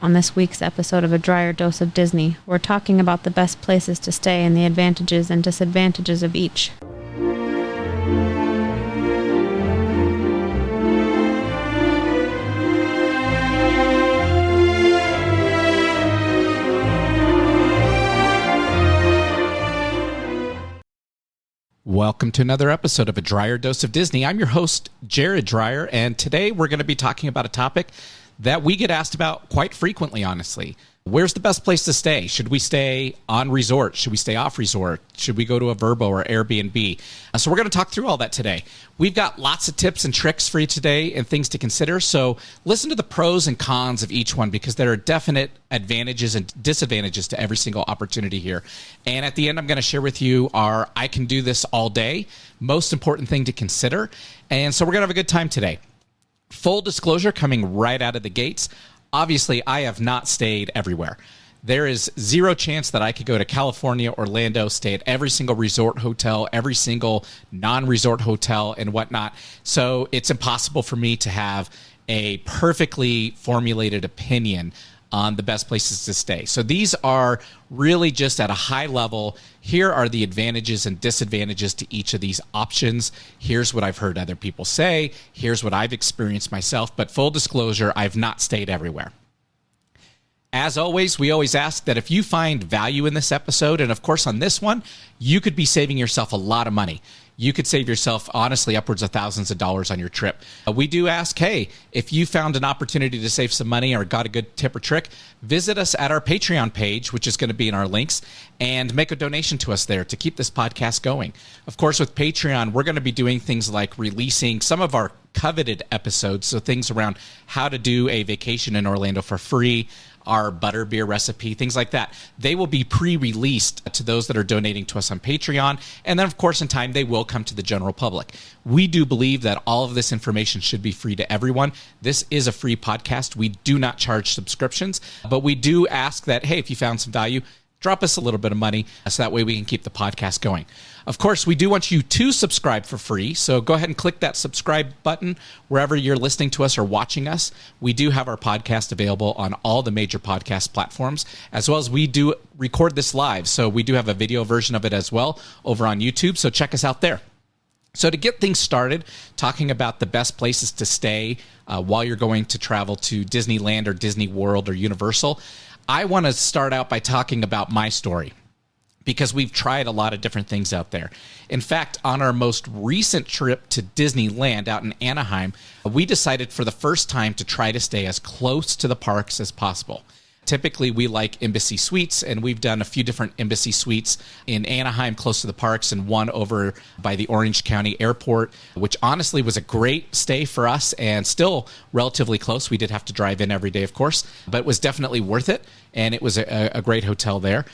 On this week's episode of A Dryer Dose of Disney, we're talking about the best places to stay and the advantages and disadvantages of each. Welcome to another episode of A Dryer Dose of Disney. I'm your host, Jared Dryer, and today we're going to be talking about a topic that we get asked about quite frequently, honestly. Where's the best place to stay? Should we stay on resort? Should we stay off resort? Should we go to a Vrbo or Airbnb? So we're going to talk through all that today. We've got lots of tips and tricks for you today and things to consider. So listen to the pros and cons of each one because there are definite advantages and disadvantages to every single opportunity here. And at the end, I'm going to share with you our I can do this all day, most important thing to consider. And so we're going to have a good time today. Full disclosure coming right out of the gates. Obviously, I have not stayed everywhere. There is zero chance that I could go to California, Orlando, stay at every single resort hotel, every single non-resort hotel and whatnot. So it's impossible for me to have a perfectly formulated opinion on the best places to stay. So these are really just at a high level. Here are the advantages and disadvantages to each of these options. Here's what I've heard other people say. Here's what I've experienced myself. But full disclosure, I've not stayed everywhere. As always, we always ask that if you find value in this episode, and of course on this one, you could be saving yourself a lot of money. You could save yourself, honestly, upwards of thousands of dollars on your trip. We do ask, hey, if you found an opportunity to save some money or got a good tip or trick, visit us at our Patreon page, which is going to be in our links, and make a donation to us there to keep this podcast going. Of course, with Patreon, we're going to be doing things like releasing some of our coveted episodes, so things around how to do a vacation in Orlando for free, our butterbeer recipe, things like that. They will be pre-released to those that are donating to us on Patreon. And then, of course, in time, they will come to the general public. We do believe that all of this information should be free to everyone. This is a free podcast. We do not charge subscriptions, but we do ask that, hey, if you found some value, drop us a little bit of money so that way we can keep the podcast going. Of course, we do want you to subscribe for free, so go ahead and click that subscribe button wherever you're listening to us or watching us. We do have our podcast available on all the major podcast platforms, as well as we do record this live, so we do have a video version of it as well over on YouTube, so check us out there. So to get things started, talking about the best places to stay while you're going to travel to Disneyland or Disney World or Universal, I want to start out by talking about my story because we've tried a lot of different things out there. In fact, on our most recent trip to Disneyland out in Anaheim, we decided for the first time to try to stay as close to the parks as possible. Typically, we like Embassy Suites, and we've done a few different Embassy Suites in Anaheim close to the parks and one over by the Orange County Airport, which honestly was a great stay for us and still relatively close. We did have to drive in every day, of course, but it was definitely worth it, and it was a great hotel there.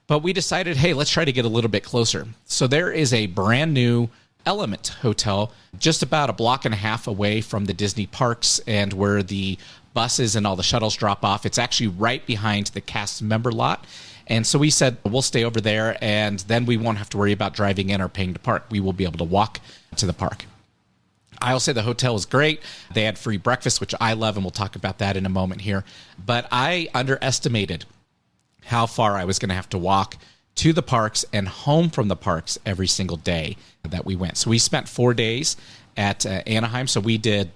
But we decided, hey, let's try to get a little bit closer. So there is a brand new Element Hotel just about a block and a half away from the Disney parks and where the buses and all the shuttles drop off. It's actually right behind the cast member lot. And so we said, we'll stay over there, and then we won't have to worry about driving in or paying to park. We will be able to walk to the park. I'll say the hotel is great. They had free breakfast, which I love, and we'll talk about that in a moment here. But I underestimated how far I was going to have to walk to the parks and home from the parks every single day that we went. So we spent 4 days at Anaheim. So we did,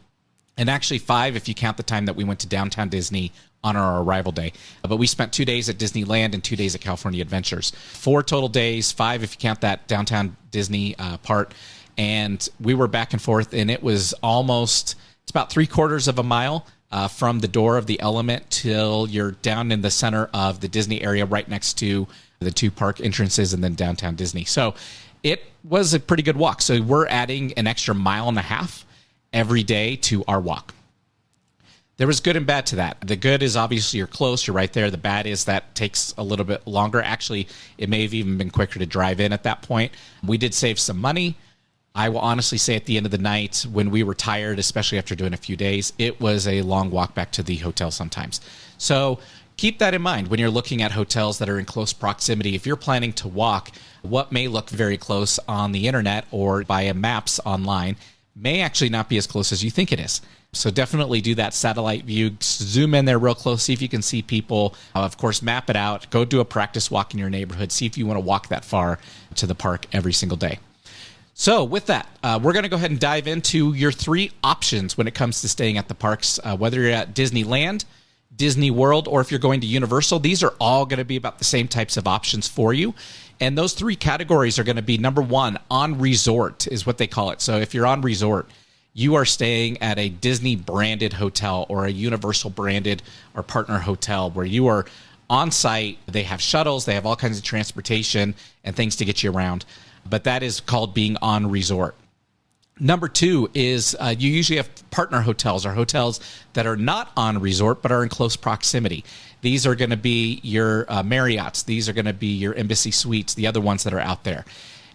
and actually 5 if you count the time that we went to Downtown Disney on our arrival day. But we spent 2 days at Disneyland and 2 days at California Adventures. 4 total days, 5 if you count that Downtown Disney part. And we were back and forth, and it was almost, it's about 3/4 of a mile from the door of the Element till you're down in the center of the Disney area right next to the 2 park entrances and then Downtown Disney. So it was a pretty good walk. So we're adding an extra 1.5 miles every day to our walk. There was good and bad to that. The good is obviously you're close, you're right there. The bad is that takes a little bit longer. Actually, it may have even been quicker to drive in at that point. We did save some money. I will honestly say at the end of the night, when we were tired, especially after doing a few days, it was a long walk back to the hotel sometimes. So keep that in mind when you're looking at hotels that are in close proximity. If you're planning to walk, what may look very close on the internet or via maps online may actually not be as close as you think it is. So definitely do that satellite view. Zoom in there real close. See if you can see people. Of course, map it out. Go do a practice walk in your neighborhood. See if you want to walk that far to the park every single day. So with that, we're going to go ahead and dive into your 3 options when it comes to staying at the parks, whether you're at Disneyland, Disney World, or if you're going to Universal. These are all going to be about the same types of options for you. And those 3 categories are going to be, number 1, on resort is what they call it. So if you're on resort, you are staying at a Disney branded hotel or a Universal branded or partner hotel where you are on site. They have shuttles, they have all kinds of transportation and things to get you around. But that is called being on resort. Number 2 is you usually have partner hotels or hotels that are not on resort but are in close proximity. These are going to be your Marriotts. These are going to be your Embassy Suites, the other ones that are out there.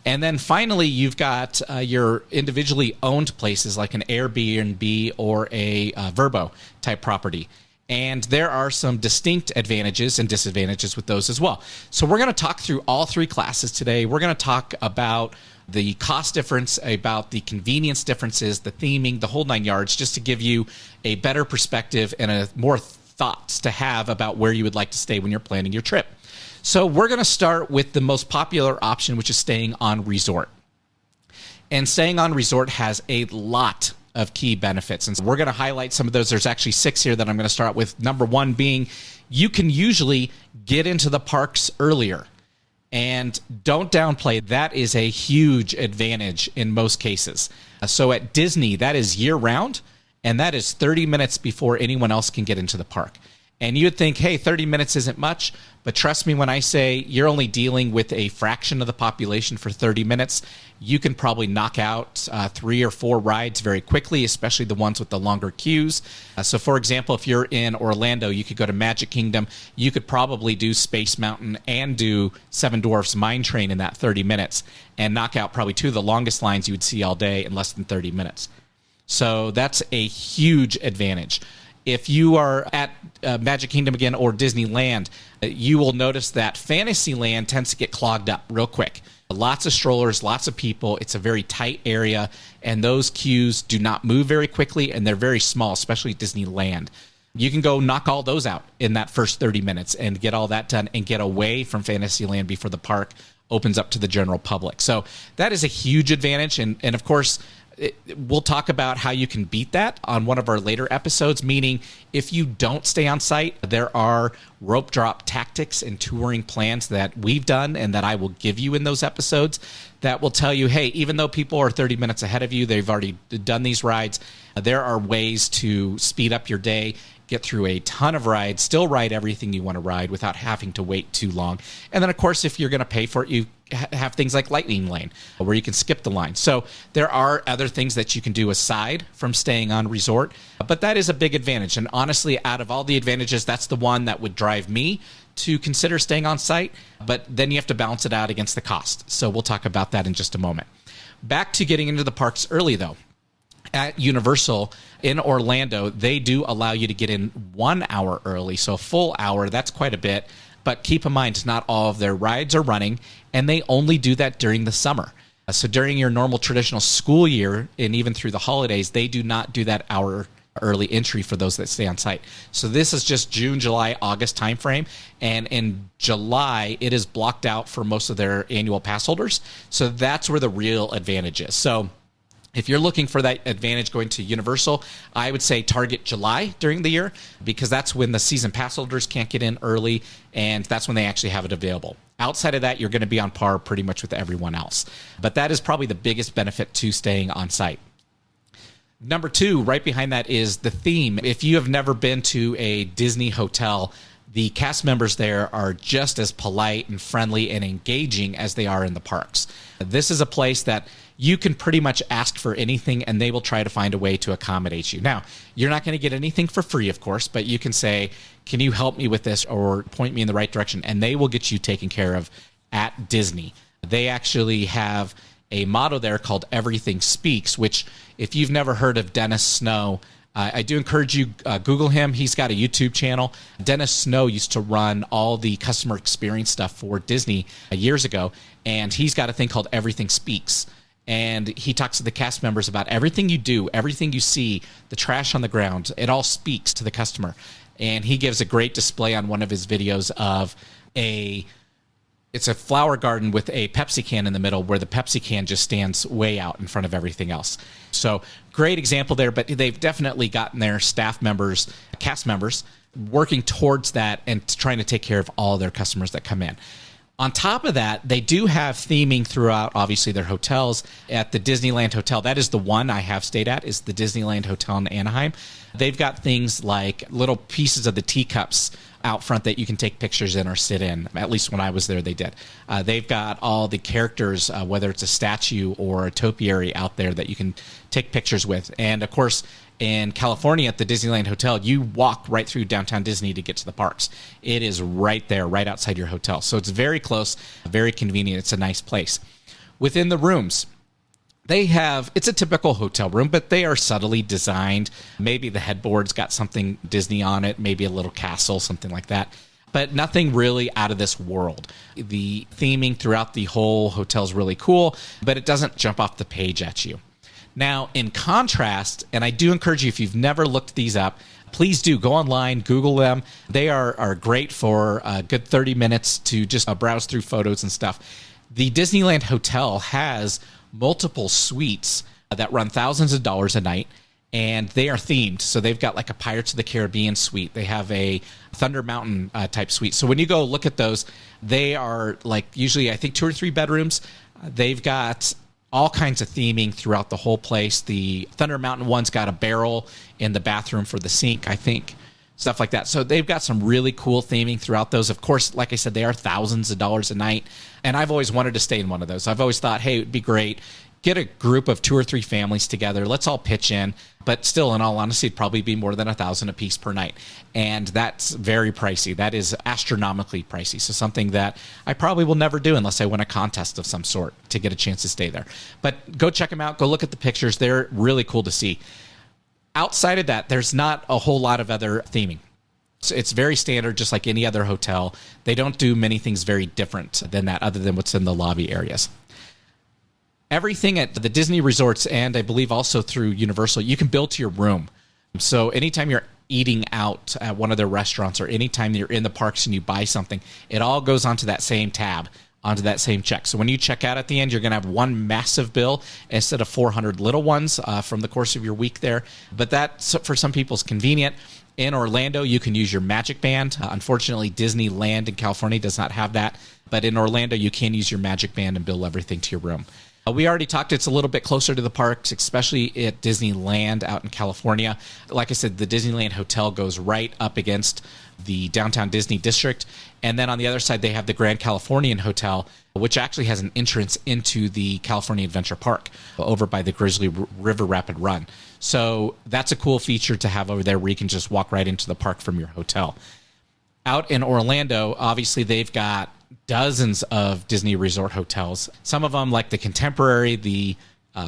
And then finally, you've got your individually owned places like an Airbnb or a Vrbo type property. And there are some distinct advantages and disadvantages with those as well. So we're going to talk through all 3 classes today. We're going to talk about the cost difference, about the convenience differences, the theming, the whole 9 yards, just to give you a better perspective and a more thoughts to have about where you would like to stay when you're planning your trip. So we're going to start with the most popular option, which is staying on resort. And staying on resort has a lot of key benefits. And so we're going to highlight some of those. There's actually 6 here that I'm going to start with. Number 1 being you can usually get into the parks earlier. And don't downplay, that is a huge advantage in most cases. So at Disney, that is year-round, and that is 30 minutes before anyone else can get into the park. And you'd think, hey, 30 minutes isn't much, but trust me when I say you're only dealing with a fraction of the population for 30 minutes. You can probably knock out 3 or 4 rides very quickly, especially the ones with the longer queues. So for example, if you're in Orlando, you could go to Magic Kingdom. You could probably do Space Mountain and do Seven Dwarfs Mine Train in that 30 minutes and knock out probably 2 of the longest lines you would see all day in less than 30 minutes. So that's a huge advantage. If you are at Magic Kingdom again or Disneyland, you will notice that Fantasyland tends to get clogged up real quick. Lots of strollers, lots of people. It's a very tight area, and those queues do not move very quickly, and they're very small, especially Disneyland. You can go knock all those out in that first 30 minutes and get all that done and get away from Fantasyland before the park opens up to the general public. So that is a huge advantage, and of course, we'll talk about how you can beat that on one of our later episodes, meaning if you don't stay on site, there are rope drop tactics and touring plans that we've done and that I will give you in those episodes that will tell you, hey, even though people are 30 minutes ahead of you, they've already done these rides, there are ways to speed up your day, get through a ton of rides, still ride everything you want to ride without having to wait too long. And then, of course, if you're going to pay for it, you have things like Lightning Lane where you can skip the line. So there are other things that you can do aside from staying on resort, but that is a big advantage. And honestly, out of all the advantages, that's the one that would drive me to consider staying on site, but then you have to balance it out against the cost. So we'll talk about that in just a moment. Back to getting into the parks early, though. At Universal in Orlando, they do allow you to get in 1 hour early, so a full hour. That's quite a bit. But keep in mind, not all of their rides are running, and they only do that during the summer. So during your normal traditional school year, and even through the holidays, they do not do that hour early entry for those that stay on site. So this is just June, July, August timeframe. And in July, it is blocked out for most of their annual pass holders. So that's where the real advantage is. So if you're looking for that advantage going to Universal, I would say target July during the year because that's when the season pass holders can't get in early, and that's when they actually have it available. Outside of that, you're going to be on par pretty much with everyone else. But that is probably the biggest benefit to staying on site. Number 2, right behind that is the theme. If you have never been to a Disney hotel, the cast members there are just as polite and friendly and engaging as they are in the parks. This is a place that you can pretty much ask for anything and they will try to find a way to accommodate you. Now, you're not going to get anything for free, of course, but you can say, can you help me with this or point me in the right direction? And they will get you taken care of at Disney. They actually have a motto there called Everything Speaks, which if you've never heard of Dennis Snow, I do encourage you, Google him. He's got a YouTube channel. Dennis Snow used to run all the customer experience stuff for Disney years ago, and he's got a thing called Everything Speaks. And he talks to the cast members about everything you do, everything you see, the trash on the ground. It all speaks to the customer. And he gives a great display on one of his videos of it's a flower garden with a Pepsi can in the middle where the Pepsi can just stands way out in front of everything else. So great example there, but they've definitely gotten their staff members, cast members, working towards that and trying to take care of all their customers that come in. On top of that, they do have theming throughout, obviously, their hotels. At the Disneyland Hotel, that is the one I have stayed at, is the Disneyland Hotel in Anaheim. They've got things like little pieces of the teacups out front that you can take pictures in or sit in. At least when I was there, they did. They've got all the characters, whether it's a statue or a topiary out there that you can take pictures with. And, of course, in California at the Disneyland Hotel, you walk right through downtown Disney to get to the parks. It is right there, right outside your hotel. So it's very close, very convenient. It's a nice place. Within the rooms, it's a typical hotel room, but they are subtly designed. Maybe the headboard's got something Disney on it, maybe a little castle, something like that. But nothing really out of this world. The theming throughout the whole hotel is really cool, but it doesn't jump off the page at you. Now, in contrast, and I do encourage you, if you've never looked these up, please do go online, Google them. They are great for a good 30 minutes to just browse through photos and stuff. The Disneyland Hotel has multiple suites that run thousands of dollars a night, and they are themed. So they've got like a Pirates of the Caribbean suite. They have a Thunder Mountain type suite. So when you go look at those, they are like usually, I think, 2 or 3 bedrooms. They've got all kinds of theming throughout the whole place. The Thunder Mountain one's got a barrel in the bathroom for the sink, I think, stuff like that. So they've got some really cool theming throughout those. Of course, like I said, they are thousands of dollars a night, and I've always wanted to stay in one of those. I've always thought, hey, it would be great. Get a group of 2 or 3 families together. Let's all pitch in. But still, in all honesty, it'd probably be more than $1,000 a piece per night. And that's very pricey. That is astronomically pricey. So something that I probably will never do unless I win a contest of some sort to get a chance to stay there. But go check them out. Go look at the pictures. They're really cool to see. Outside of that, there's not a whole lot of other theming. So it's very standard, just like any other hotel. They don't do many things very different than that other than what's in the lobby areas. Everything at the Disney resorts, and I believe also through Universal, you can build to your room. So anytime you're eating out at one of their restaurants or anytime you're in the parks and you buy something, it all goes onto that same tab, onto that same check. So when you check out at the end, you're going to have one massive bill instead of 400 little ones from the course of your week there. But that, for some people, is convenient. In Orlando, you can use your Magic Band. Unfortunately, Disneyland in California does not have that. But in Orlando, you can use your Magic Band and bill everything to your room. We already talked, it's a little bit closer to the parks, especially at Disneyland out in California. Like I said, the Disneyland Hotel goes right up against the downtown Disney district. And then on the other side, they have the Grand Californian Hotel, which actually has an entrance into the California Adventure Park over by the Grizzly River Rapid Run. So that's a cool feature to have over there where you can just walk right into the park from your hotel. Out in Orlando, obviously, they've got dozens of Disney resort hotels. Some of them, like the Contemporary, the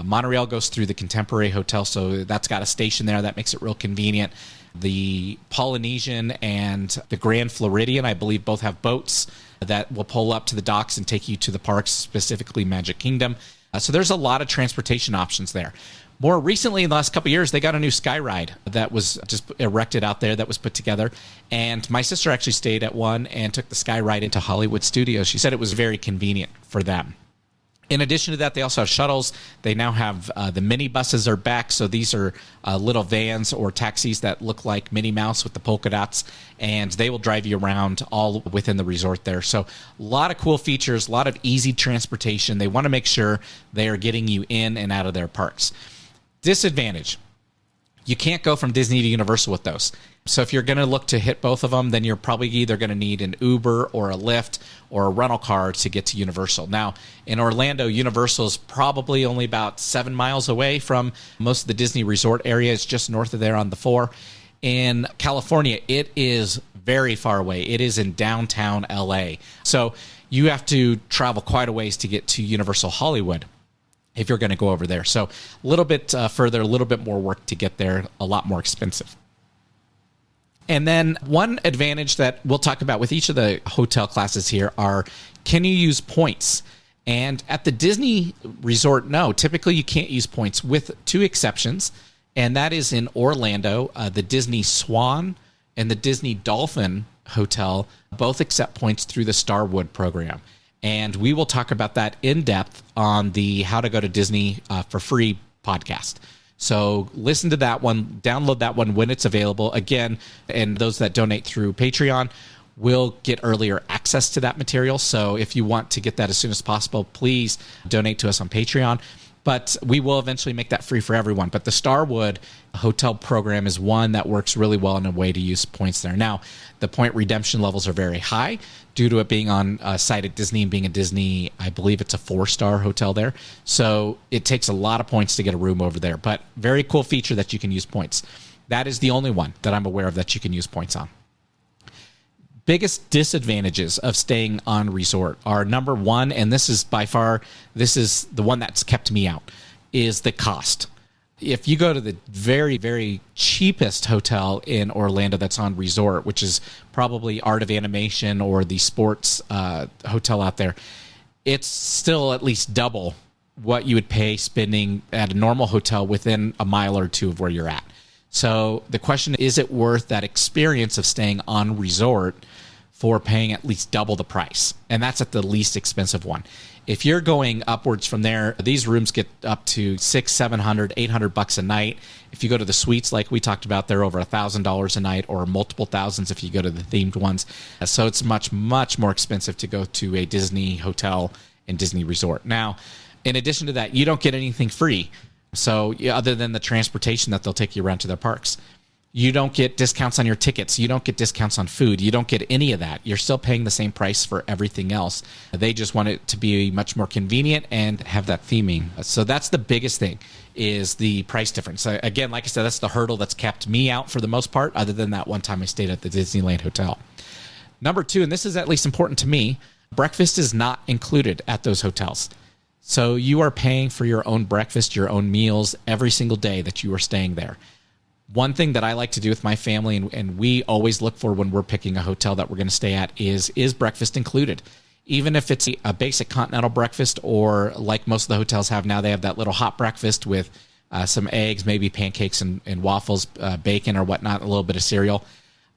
monorail goes through the Contemporary Hotel, so that's got a station there. That makes it real convenient. The Polynesian and the Grand Floridian, I believe, both have boats that will pull up to the docks and take you to the parks, specifically Magic Kingdom. So there's a lot of transportation options there. More recently, in the last couple of years, they got a new sky ride that was just erected out there that was put together. And my sister actually stayed at one and took the sky ride into Hollywood Studios. She said it was very convenient for them. In addition to that, they also have shuttles. They now have the mini buses are back. So these are little vans or taxis that look like Minnie Mouse with the polka dots. And they will drive you around all within the resort there. So a lot of cool features, a lot of easy transportation. They want to make sure they are getting you in and out of their parks. Disadvantage: you can't go from Disney to Universal with those. So if you're going to look to hit both of them, then you're probably either going to need an Uber or a Lyft or a rental car to get to Universal. Now, in Orlando, Universal is probably only about 7 miles away from most of the Disney resort area. It's just north of there on the 4. In California, it is very far away. It is in downtown LA. So you have to travel quite a ways to get to Universal Hollywood if you're going to go over there. So a little bit further, a little bit more work to get there, a lot more expensive. And then one advantage that we'll talk about with each of the hotel classes here are, can you use points? And at the Disney resort, no, typically you can't use points with two exceptions. And that is in Orlando, the Disney Swan and the Disney Dolphin Hotel both accept points through the Starwood program. And we will talk about that in depth on the How to Go to Disney for Free podcast. So listen to that one, download that one when it's available. Again, and those that donate through Patreon will get earlier access to that material. So if you want to get that as soon as possible, please donate to us on Patreon. But we will eventually make that free for everyone. But the Starwood hotel program is one that works really well in a way to use points there. Now, the point redemption levels are very high due to it being on site at Disney and being a Disney, I believe it's a 4-star hotel there. So it takes a lot of points to get a room over there. But very cool feature that you can use points. That is the only one that I'm aware of that you can use points on. Biggest disadvantages of staying on resort are, number one, and this is by far, this is the one that's kept me out, is the cost. If you go to the very, very cheapest hotel in Orlando that's on resort, which is probably Art of Animation or the sports hotel out there, it's still at least double what you would pay spending at a normal hotel within a mile or two of where you're at. So the question is it worth that experience of staying on resort for paying at least double the price? And that's at the least expensive one. If you're going upwards from there, these rooms get up to $600, $700, $800 a night. If you go to the suites, like we talked about, they're over $1,000 a night, or multiple thousands if you go to the themed ones. So it's much, much more expensive to go to a Disney hotel and Disney resort. Now, in addition to that, you don't get anything free. So other than the transportation that they'll take you around to their parks, you don't get discounts on your tickets. You don't get discounts on food. You don't get any of that. You're still paying the same price for everything else. They just want it to be much more convenient and have that theming. So that's the biggest thing, is the price difference. Again, like I said, that's the hurdle that's kept me out for the most part, other than that one time I stayed at the Disneyland Hotel. Number two, and this is at least important to me, breakfast is not included at those hotels. So you are paying for your own breakfast, your own meals every single day that you are staying there. One thing that I like to do with my family, and we always look for when we're picking a hotel that we're going to stay at, is breakfast included? Even if it's a basic continental breakfast, or like most of the hotels have now, they have that little hot breakfast with some eggs, maybe pancakes and waffles, bacon or whatnot, a little bit of cereal.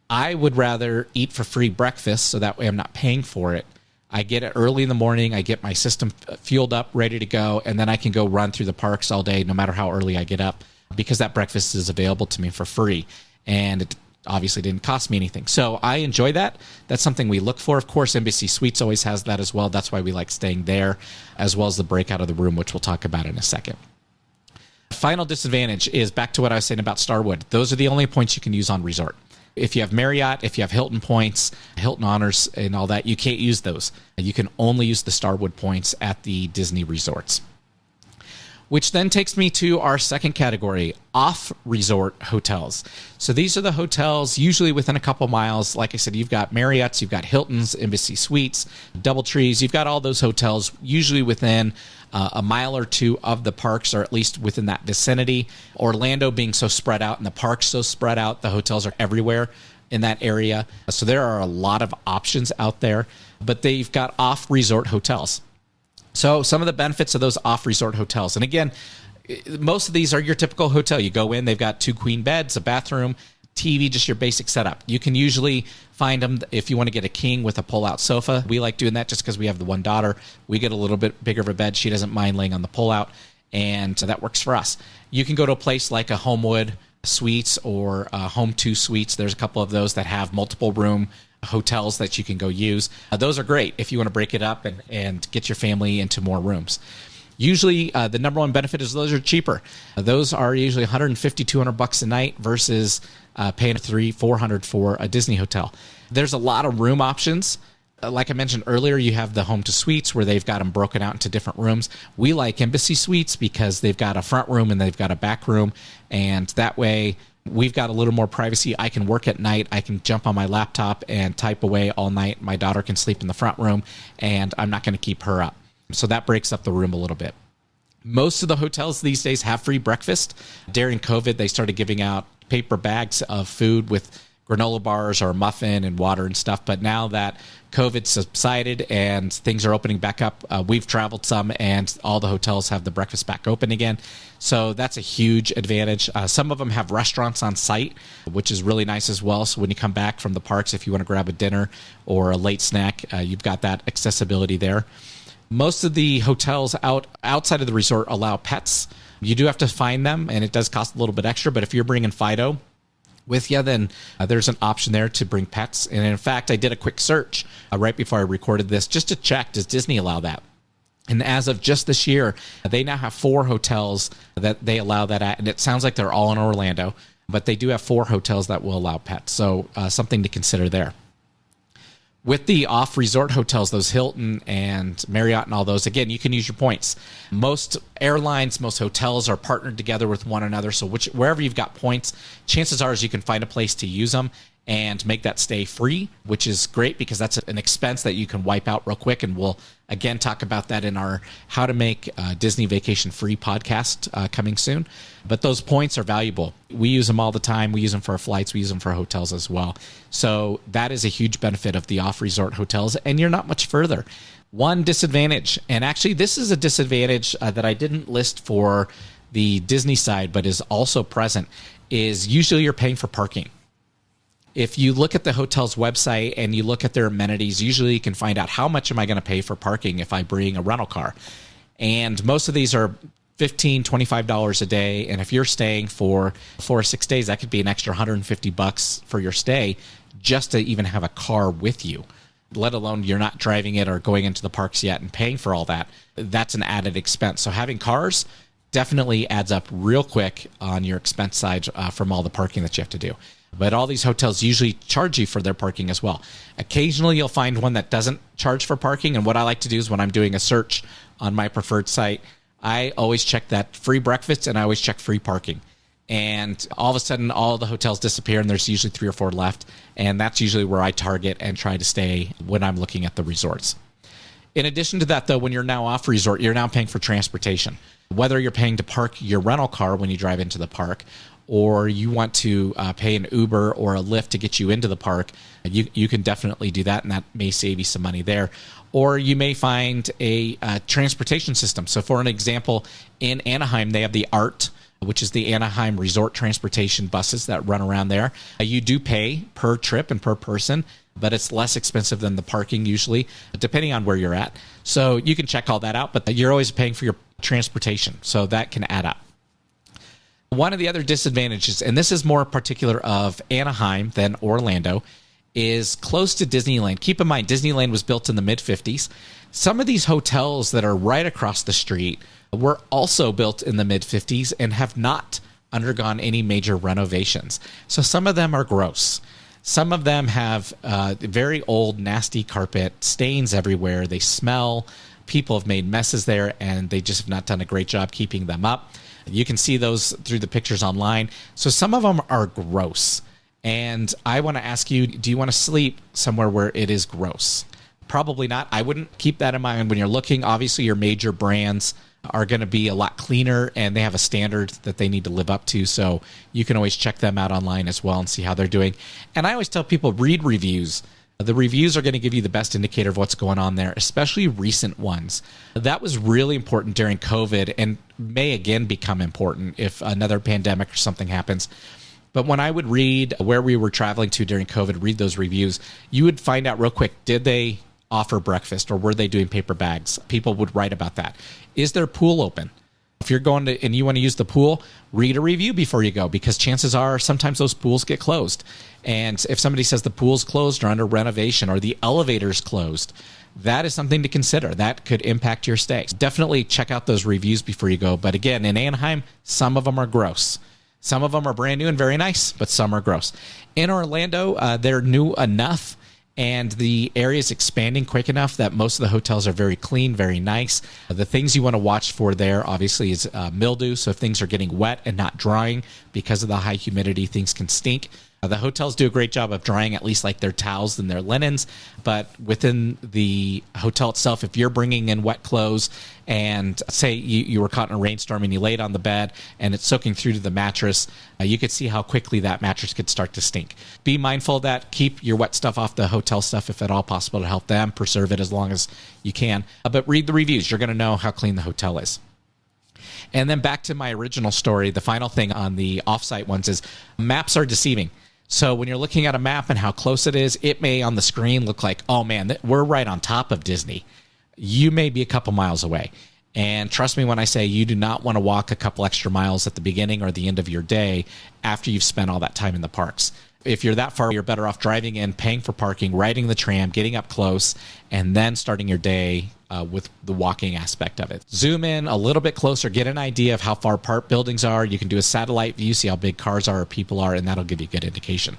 I would rather eat for free breakfast, so that way I'm not paying for it. I get it early in the morning. I get my system fueled up, ready to go, and then I can go run through the parks all day, no matter how early I get up, because that breakfast is available to me for free, and it obviously didn't cost me anything. So I enjoy that. That's something we look for. Of course, Embassy Suites always has that as well. That's why we like staying there, as well as the breakout of the room, which we'll talk about in a second. Final disadvantage is back to what I was saying about Starwood. Those are the only points you can use on resort. If you have Marriott, if you have Hilton points, Hilton Honors, and all that, you can't use those. You can only use the Starwood points at the Disney resorts. Which then takes me to our second category, off-resort hotels. So these are the hotels usually within a couple miles. Like I said, you've got Marriott's, you've got Hilton's, Embassy Suites, DoubleTrees. You've got all those hotels usually within a mile or two of the parks, or at least within that vicinity. Orlando being so spread out and the parks so spread out, the hotels are everywhere in that area. So there are a lot of options out there, but they've got off-resort hotels. So some of the benefits of those off-resort hotels, and again, most of these are your typical hotel. You go in, they've got 2 queen beds, a bathroom, TV, just your basic setup. You can usually find them if you want to get a king with a pull-out sofa. We like doing that just because we have the one daughter. We get a little bit bigger of a bed. She doesn't mind laying on the pull-out, and so that works for us. You can go to a place like a Homewood Suites or Home2 Suites. There's a couple of those that have multiple room hotels that you can go use. Those are great if you want to break it up and get your family into more rooms. Usually, the number one benefit is those are cheaper. Those are usually $150, $200 a night versus paying $300, $400 for a Disney hotel. There's a lot of room options. Like I mentioned earlier, you have the Home2 Suites where they've got them broken out into different rooms. We like Embassy Suites because they've got a front room and they've got a back room, and that way we've got a little more privacy. I can work at night. I can jump on my laptop and type away all night. My daughter can sleep in the front room, and I'm not going to keep her up. So that breaks up the room a little bit. Most of the hotels these days have free breakfast. During COVID, they started giving out paper bags of food with granola bars or a muffin and water and stuff. But now that COVID subsided and things are opening back up, we've traveled some and all the hotels have the breakfast back open again. So that's a huge advantage. Some of them have restaurants on site, which is really nice as well. So when you come back from the parks, if you want to grab a dinner or a late snack, you've got that accessibility there. Most of the hotels outside of the resort allow pets. You do have to find them, and it does cost a little bit extra. But if you're bringing Fido with you, then there's an option there to bring pets. And in fact, I did a quick search right before I recorded this just to check, does Disney allow that? And as of just this year, they now have 4 hotels that they allow that at. And it sounds like they're all in Orlando, but they do have 4 hotels that will allow pets. So something to consider there. With the off-resort hotels, those Hilton and Marriott and all those, again, you can use your points. Most airlines, most hotels are partnered together with one another. So wherever you've got points, chances are is you can find a place to use them and make that stay free, which is great because that's an expense that you can wipe out real quick. And we'll, again, talk about that in our How to Make Disney Vacation Free podcast coming soon. But those points are valuable. We use them all the time. We use them for our flights. We use them for our hotels as well. So that is a huge benefit of the off-resort hotels, and you're not much further. One disadvantage, and actually this is a disadvantage that I didn't list for the Disney side, but is also present, is usually you're paying for parking. If you look at the hotel's website and you look at their amenities, usually you can find out how much am I going to pay for parking if I bring a rental car. And most of these are $15, $25 a day. And if you're staying for 4 or 6 days, that could be an extra $150 for your stay just to even have a car with you, let alone you're not driving it or going into the parks yet and paying for all that. That's an added expense. So having cars definitely adds up real quick on your expense side from all the parking that you have to do. But all these hotels usually charge you for their parking as well. Occasionally, you'll find one that doesn't charge for parking. And what I like to do is when I'm doing a search on my preferred site, I always check that free breakfast and I always check free parking. And all of a sudden, all the hotels disappear and there's usually 3 or 4 left. And that's usually where I target and try to stay when I'm looking at the resorts. In addition to that, though, when you're now off resort, you're now paying for transportation. Whether you're paying to park your rental car when you drive into the park, or you want to pay an Uber or a Lyft to get you into the park, you can definitely do that, and that may save you some money there. Or you may find a transportation system. So for an example, in Anaheim, they have the ART, which is the Anaheim Resort Transportation buses that run around there. You do pay per trip and per person, but it's less expensive than the parking usually, depending on where you're at. So you can check all that out, but you're always paying for your transportation, so that can add up. One of the other disadvantages, and this is more particular of Anaheim than Orlando, is close to Disneyland. Keep in mind, Disneyland was built in the mid-50s. Some of these hotels that are right across the street were also built in the mid-50s and have not undergone any major renovations. So some of them are gross. Some of them have very old, nasty carpet, stains everywhere. They smell. People have made messes there, and they just have not done a great job keeping them up. You can see those through the pictures online. So some of them are gross. And I want to ask you, do you want to sleep somewhere where it is gross? Probably not. I wouldn't keep that in mind when you're looking. Obviously, your major brands are going to be a lot cleaner, and they have a standard that they need to live up to. So you can always check them out online as well and see how they're doing. And I always tell people, read reviews. The reviews are going to give you the best indicator of what's going on there, especially recent ones. That was really important during COVID and may again become important if another pandemic or something happens. But when I would read where we were traveling to during COVID, read those reviews, you would find out real quick, did they offer breakfast or were they doing paper bags? People would write about that. Is their pool open? If you're going to and you want to use the pool, read a review before you go, because chances are sometimes those pools get closed. And if somebody says the pool's closed or under renovation or the elevator's closed, that is something to consider. That could impact your stay. Definitely check out those reviews before you go. But again, in Anaheim, some of them are gross. Some of them are brand new and very nice, but some are gross. In Orlando, they're new enough, and the area is expanding quick enough that most of the hotels are very clean, very nice. The things you want to watch for there, obviously, is mildew. So if things are getting wet and not drying because of the high humidity, things can stink. The hotels do a great job of drying at least like their towels and their linens, but within the hotel itself, if you're bringing in wet clothes and say you were caught in a rainstorm and you laid on the bed and it's soaking through to the mattress, you could see how quickly that mattress could start to stink. Be mindful of that. Keep your wet stuff off the hotel stuff if at all possible to help them preserve it as long as you can. But read the reviews. You're going to know how clean the hotel is. And then back to my original story, the final thing on the offsite ones is maps are deceiving. So when you're looking at a map and how close it is, it may on the screen look like, oh man, we're right on top of Disney. You may be a couple miles away. And trust me when I say you do not want to walk a couple extra miles at the beginning or the end of your day after you've spent all that time in the parks. If you're that far, you're better off driving in, paying for parking, riding the tram, getting up close, and then starting your day with the walking aspect of it. Zoom in a little bit closer, get an idea of how far apart buildings are. You can do a satellite view, see how big cars are or people are, and that'll give you a good indication.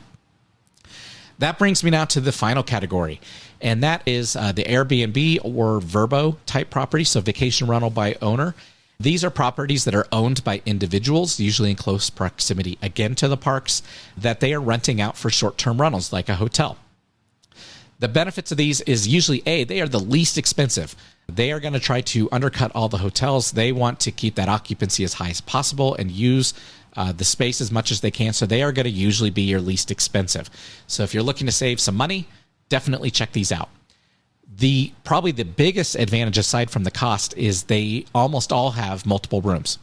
That brings me now to the final category, and that is the Airbnb or Vrbo type property, so vacation rental by owner. These are properties that are owned by individuals, usually in close proximity, again, to the parks, that they are renting out for short-term rentals like a hotel. The benefits of these is usually, they are the least expensive. They are going to try to undercut all the hotels. They want to keep that occupancy as high as possible and use the space as much as they can. So they are going to usually be your least expensive. So if you're looking to save some money, definitely check these out. Probably the biggest advantage aside from the cost is they almost all have multiple rooms.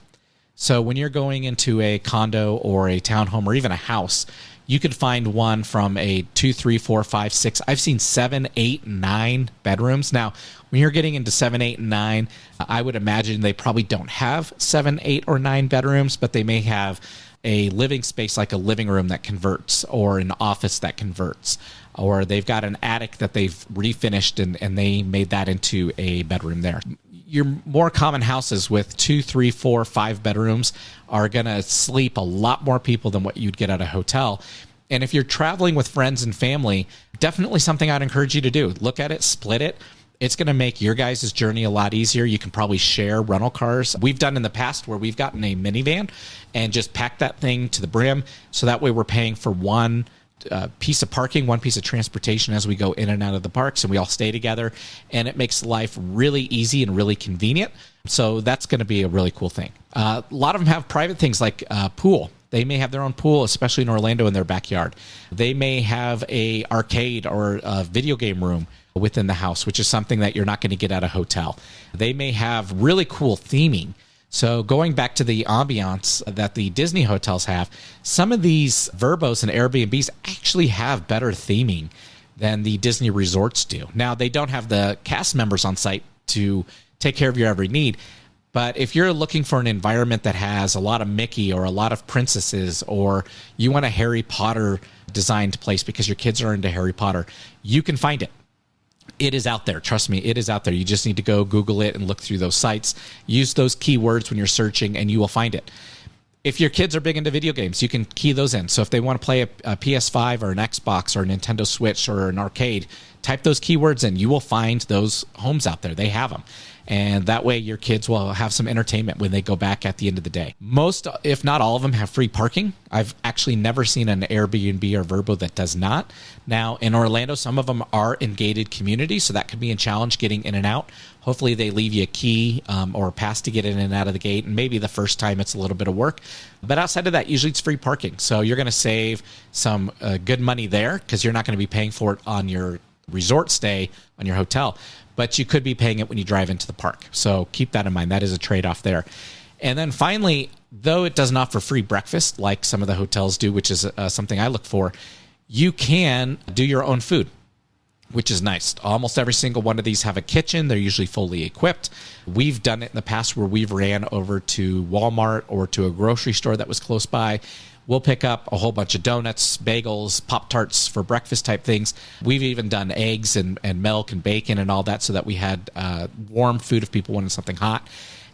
So when you're going into a condo or a townhome or even a house, you could find one from a 2, 3, 4, 5, 6. I've seen 7, 8, 9 bedrooms. Now, when you're getting into 7, 8, and 9, I would imagine they probably don't have 7, 8, or 9 bedrooms, but they may have a living space like a living room that converts or an office that converts, or they've got an attic that they've refinished and they made that into a bedroom there. Your more common houses with 2, 3, 4, 5 bedrooms are going to sleep a lot more people than what you'd get at a hotel. And if you're traveling with friends and family, definitely something I'd encourage you to do. Look at it, split it. It's going to make your guys' journey a lot easier. You can probably share rental cars. We've done in the past where we've gotten a minivan and just packed that thing to the brim. So that way we're paying for one piece of parking, one piece of transportation as we go in and out of the parks, and we all stay together, and it makes life really easy and really convenient. So that's going to be a really cool thing. A lot of them have private things like pool. They may have their own pool, especially in Orlando, in their backyard. They may have a arcade or a video game room within the house, which is something that you're not going to get at a hotel. They may have really cool theming. So going back to the ambiance that the Disney hotels have, some of these Vrbos and Airbnbs actually have better theming than the Disney resorts do. Now, they don't have the cast members on site to take care of your every need, but if you're looking for an environment that has a lot of Mickey or a lot of princesses, or you want a Harry Potter designed place because your kids are into Harry Potter, you can find it. It is out there. Trust me, it is out there. You just need to go Google it and look through those sites. Use those keywords when you're searching and you will find it. If your kids are big into video games, you can key those in. So if they want to play a PS5 or an Xbox or a Nintendo Switch or an arcade, type those keywords in. You will find those homes out there. They have them. And that way your kids will have some entertainment when they go back at the end of the day. Most, if not all of them, have free parking. I've actually never seen an Airbnb or Vrbo that does not. Now, in Orlando, some of them are in gated communities, so that could be a challenge getting in and out. Hopefully they leave you a key or a pass to get in and out of the gate, and maybe the first time it's a little bit of work. But outside of that, usually it's free parking. So you're going to save some good money there because you're not going to be paying for it on your resort stay on your hotel, but you could be paying it when you drive into the park. So keep that in mind. That is a trade-off there. And then finally, though it doesn't offer free breakfast like some of the hotels do, which is something I look for, you can do your own food, which is nice. Almost every single one of these have a kitchen. They're usually fully equipped. We've done it in the past where we've ran over to Walmart or to a grocery store that was close by. We'll pick up a whole bunch of donuts, bagels, Pop-Tarts for breakfast type things. We've even done eggs and milk and bacon and all that so that we had warm food if people wanted something hot.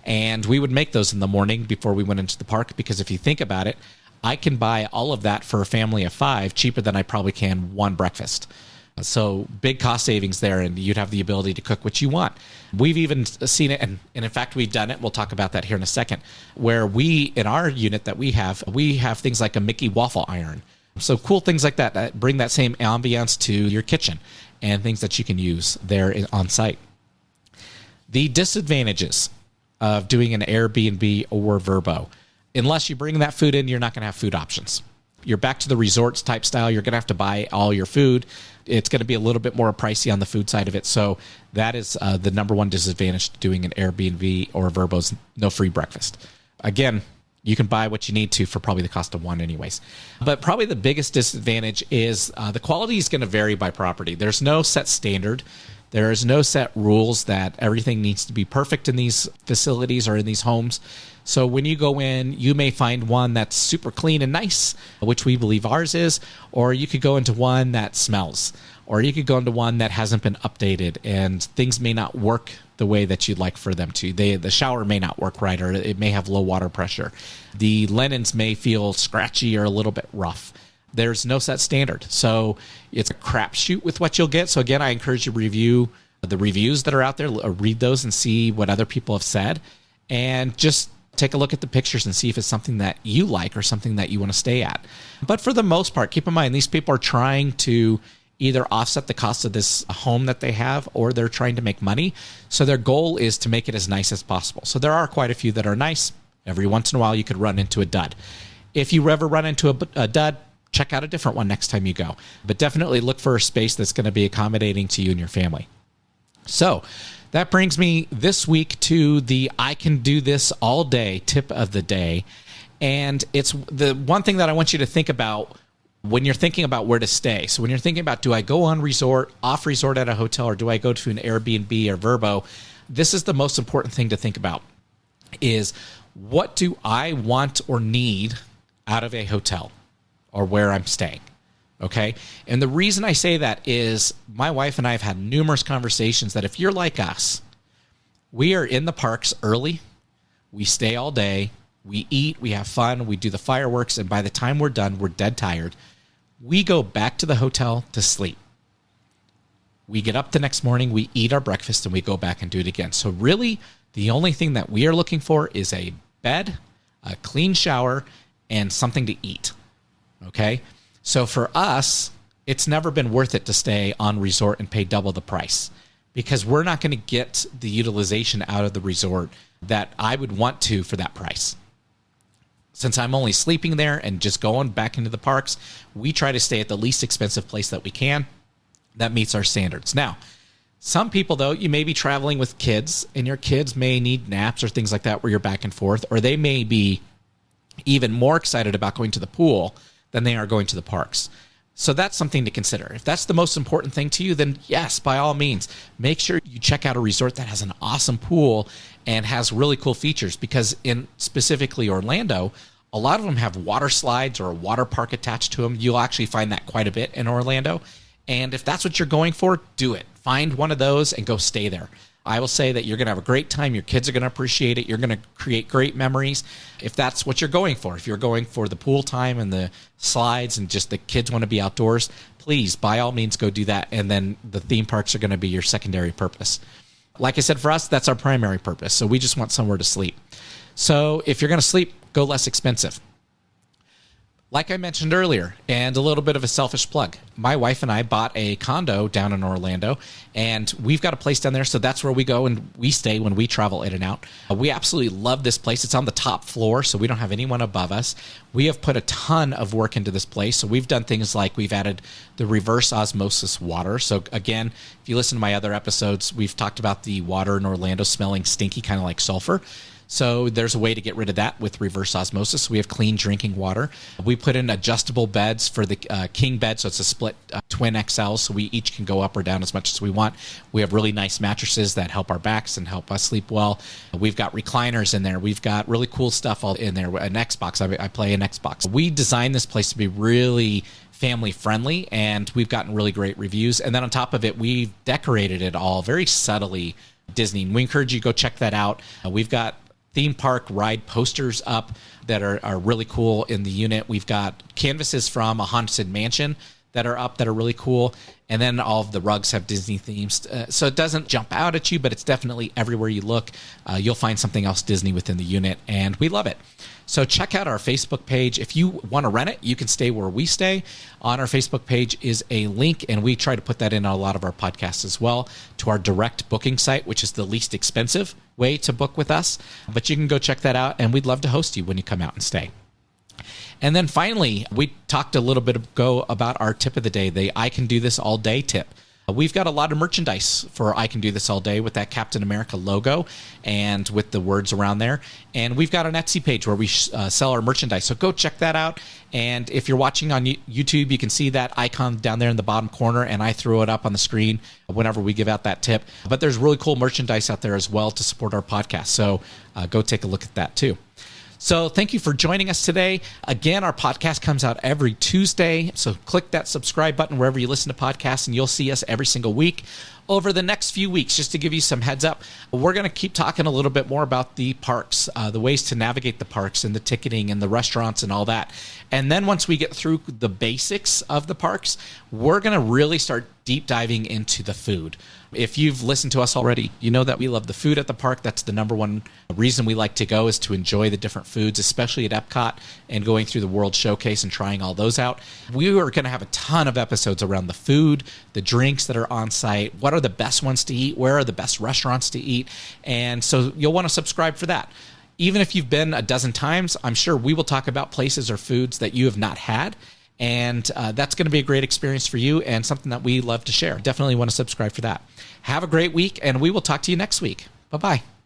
And we would make those in the morning before we went into the park, because if you think about it, I can buy all of that for a family of 5 cheaper than I probably can one breakfast. So big cost savings there, and you'd have the ability to cook what you want. We've even seen it, and in fact, we've done it. We'll talk about that here in a second, where in our unit that we have things like a Mickey waffle iron. So cool things like that bring that same ambiance to your kitchen and things that you can use there on site. The disadvantages of doing an Airbnb or Vrbo: unless you bring that food in, you're not going to have food options. You're back to the resorts type style. You're going to have to buy all your food. It's going to be a little bit more pricey on the food side of it. So that is the number one disadvantage to doing an Airbnb or Vrbo's no free breakfast. Again, you can buy what you need to for probably the cost of one anyways. But probably the biggest disadvantage is the quality is going to vary by property. There's no set standard. There is no set rules that everything needs to be perfect in these facilities or in these homes. So when you go in, you may find one that's super clean and nice, which we believe ours is, or you could go into one that smells, or you could go into one that hasn't been updated and things may not work the way that you'd like for them to. The shower may not work right, or it may have low water pressure. The linens may feel scratchy or a little bit rough. There's no set standard. So it's a crapshoot with what you'll get. So again, I encourage you to review the reviews that are out there, read those and see what other people have said, and just take a look at the pictures and see if it's something that you like or something that you want to stay at. But for the most part, keep in mind, these people are trying to either offset the cost of this home that they have, or they're trying to make money. So their goal is to make it as nice as possible. So there are quite a few that are nice. Every once in a while, you could run into a dud. If you ever run into a dud, check out a different one next time you go. But definitely look for a space that's going to be accommodating to you and your family. So that brings me this week to the I can do this all day tip of the day. And it's the one thing that I want you to think about when you're thinking about where to stay. So when you're thinking about, do I go on resort, off resort at a hotel, or do I go to an Airbnb or Vrbo? This is the most important thing to think about, is what do I want or need out of a hotel or where I'm staying? Okay. And the reason I say that is my wife and I have had numerous conversations that if you're like us, we are in the parks early, we stay all day, we eat, we have fun, we do the fireworks, and by the time we're done, we're dead tired. We go back to the hotel to sleep. We get up the next morning, we eat our breakfast, and we go back and do it again. So really, the only thing that we are looking for is a bed, a clean shower, and something to eat. Okay? So for us, it's never been worth it to stay on resort and pay double the price, because we're not going to get the utilization out of the resort that I would want to for that price. Since I'm only sleeping there and just going back into the parks, we try to stay at the least expensive place that we can that meets our standards. Now, some people, though, you may be traveling with kids, and your kids may need naps or things like that where you're back and forth, or they may be even more excited about going to the pool than they are going to the parks. So that's something to consider. If that's the most important thing to you, then yes, by all means, make sure you check out a resort that has an awesome pool and has really cool features, because in specifically Orlando, a lot of them have water slides or a water park attached to them. You'll actually find that quite a bit in Orlando. And if that's what you're going for, do it. Find one of those and go stay there. I will say that you're going to have a great time. Your kids are going to appreciate it. You're going to create great memories if that's what you're going for. If you're going for the pool time and the slides and just the kids want to be outdoors, please, by all means, go do that. And then the theme parks are going to be your secondary purpose. Like I said, for us, that's our primary purpose. So we just want somewhere to sleep. So if you're going to sleep, go less expensive. Like I mentioned earlier, and a little bit of a selfish plug, my wife and I bought a condo down in Orlando, and we've got a place down there, so that's where we go and we stay when we travel in and out. We absolutely love this place. It's on the top floor, so we don't have anyone above us. We have put a ton of work into this place, so we've done things like we've added the reverse osmosis water. So again, if you listen to my other episodes, we've talked about the water in Orlando smelling stinky, kind of like sulfur. So there's a way to get rid of that with reverse osmosis. We have clean drinking water. We put in adjustable beds for the king bed, so it's a split twin XL, so we each can go up or down as much as we want. We have really nice mattresses that help our backs and help us sleep well. We've got recliners in there. We've got really cool stuff all in there. An Xbox. I play an Xbox. We designed this place to be really family friendly, and we've gotten really great reviews. And then on top of it, we've decorated it all very subtly Disney. And we encourage you to go check that out. We've got theme park ride posters up that are really cool in the unit. We've got canvases from a haunted mansion that are up that are really cool. And then all of the rugs have Disney themes. So it doesn't jump out at you, but it's definitely everywhere you look. You'll find something else Disney within the unit, and we love it. So check out our Facebook page. If you want to rent it, you can stay where we stay. On our Facebook page is a link, and we try to put that in a lot of our podcasts as well, to our direct booking site, which is the least expensive way to book with us. But you can go check that out, and we'd love to host you when you come out and stay. And then finally, we talked a little bit ago about our tip of the day, the I Can Do This All Day tip. We've got a lot of merchandise for I Can Do This All Day with that Captain America logo and with the words around there. And we've got an Etsy page where we sell our merchandise. So go check that out. And if you're watching on YouTube, you can see that icon down there in the bottom corner, and I throw it up on the screen whenever we give out that tip. But there's really cool merchandise out there as well to support our podcast. So go take a look at that too. So thank you for joining us today. Again, our podcast comes out every Tuesday. So click that subscribe button wherever you listen to podcasts, and you'll see us every single week. Over the next few weeks, just to give you some heads up, we're going to keep talking a little bit more about the parks, the ways to navigate the parks and the ticketing and the restaurants and all that. And then once we get through the basics of the parks, we're going to really start deep diving into the food. If you've listened to us already, you know that we love the food at the park. That's the number one reason we like to go, is to enjoy the different foods, especially at Epcot and going through the World Showcase and trying all those out. We are going to have a ton of episodes around the food, the drinks that are on site, what are the best ones to eat, where are the best restaurants to eat. And so you'll want to subscribe for that. Even if you've been a dozen times, I'm sure we will talk about places or foods that you have not had. And that's going to be a great experience for you and something that we love to share. Definitely want to subscribe for that. Have a great week, and we will talk to you next week. Bye-bye.